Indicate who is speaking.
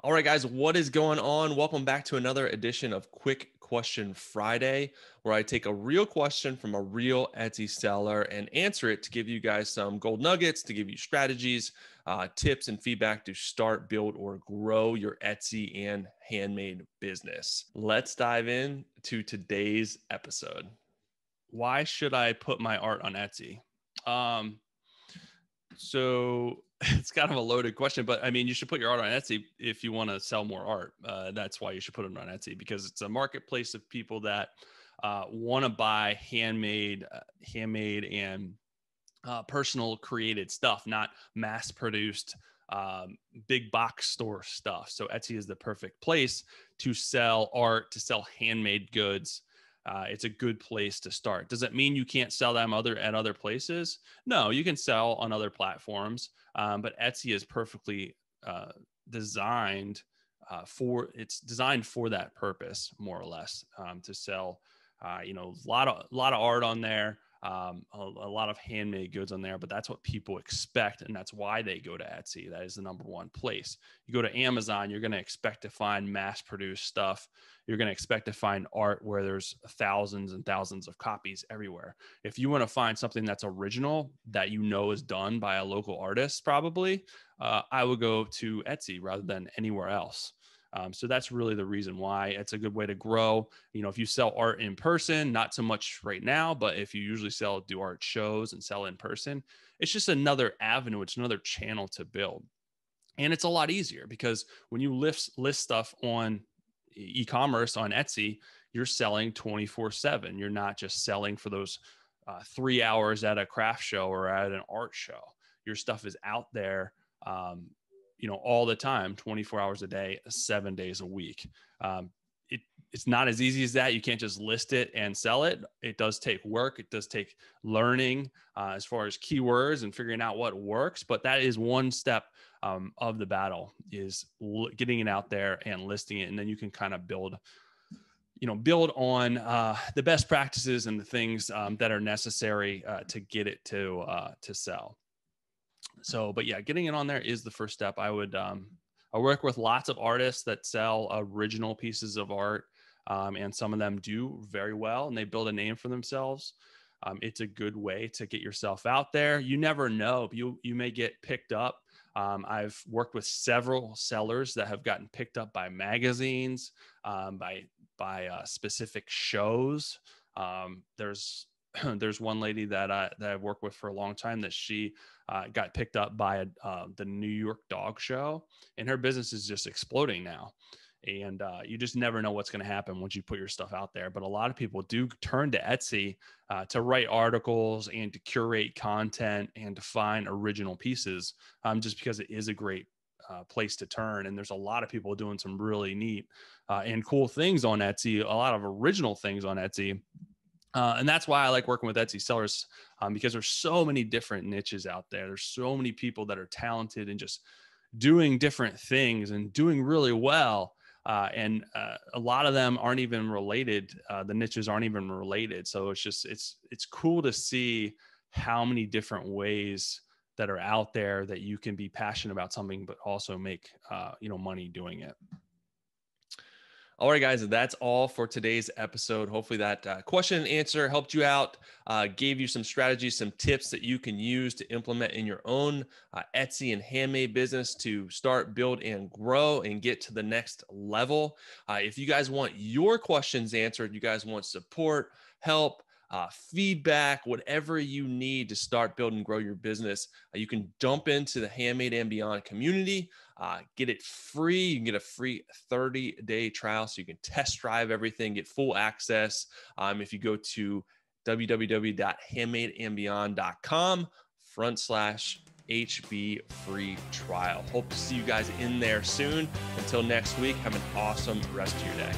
Speaker 1: All right, guys, what is going on? Welcome back to another edition of Quick Question Friday, where I take a real question from a real Etsy seller and answer it to give you guys some gold nuggets, to give you strategies, tips, and feedback to start, build, or grow your Etsy and handmade business. Let's dive in to today's episode.
Speaker 2: Why should I put my art on Etsy? So it's kind of a loaded question, but I mean, you should put your art on Etsy if you want to sell more art. That's why you should put it on Etsy, because it's a marketplace of people that want to buy handmade and personal created stuff, not mass produced big box store stuff. So Etsy is the perfect place to sell art, to sell handmade goods. It's a good place to start. Does it mean you can't sell them at other places? No, you can sell on other platforms, but Etsy is perfectly designed it's designed for that purpose, more or less, to sell. A lot of art on there. A lot of handmade goods on there, but that's what people expect, and that's why they go to Etsy. That is the number one place. You go to Amazon, you're going to expect to find mass-produced stuff. You're going to expect to find art where there's thousands and thousands of copies everywhere. If you want to find something that's original, that is done by a local artist, probably, I would go to Etsy rather than anywhere else. So that's really the reason why. It's a good way to grow. If you sell art in person, not so much right now, but if you usually do art shows and sell in person, it's just another avenue. It's another channel to build. And it's a lot easier because when you list stuff on e-commerce on Etsy, you're selling 24/7. You're not just selling for those 3 hours at a craft show or at an art show. Your stuff is out there, all the time, 24 hours a day, 7 days a week. It's not as easy as that. You can't just list it and sell it. It does take work. It does take learning as far as keywords and figuring out what works. But that is one step of the battle, is getting it out there and listing it. And then you can kind of build on the best practices and the things that are necessary to get it to sell. So, but yeah, getting it on there is the first step. I work with lots of artists that sell original pieces of art, and some of them do very well, and they build a name for themselves. It's a good way to get yourself out there. You never know. You may get picked up. I've worked with several sellers that have gotten picked up by magazines, by specific shows. There's one lady that I've worked with for a long time that she got picked up by the New York Dog Show, and her business is just exploding now. And you just never know what's going to happen once you put your stuff out there. But a lot of people do turn to Etsy to write articles and to curate content and to find original pieces, just because it is a great place to turn. And there's a lot of people doing some really neat and cool things on Etsy, a lot of original things on Etsy. And that's why I like working with Etsy sellers, because there's so many different niches out there. There's so many people that are talented and just doing different things and doing really well. And a lot of them aren't even related. The niches aren't even related. So it's cool to see how many different ways that are out there that you can be passionate about something, but also make, money doing it.
Speaker 1: All right, guys, that's all for today's episode. Hopefully that question and answer helped you out, gave you some strategies, some tips that you can use to implement in your own Etsy and handmade business to start, build, and grow and get to the next level. If you guys want your questions answered, you guys want support, help, feedback, whatever you need to start, build, and grow your business, you can jump into the Handmade and Beyond community, get it free. You can get a free 30-day trial so you can test drive everything, get full access. If you go to www.handmadeandbeyond.com/HB free trial. Hope to see you guys in there soon. Until next week, have an awesome rest of your day.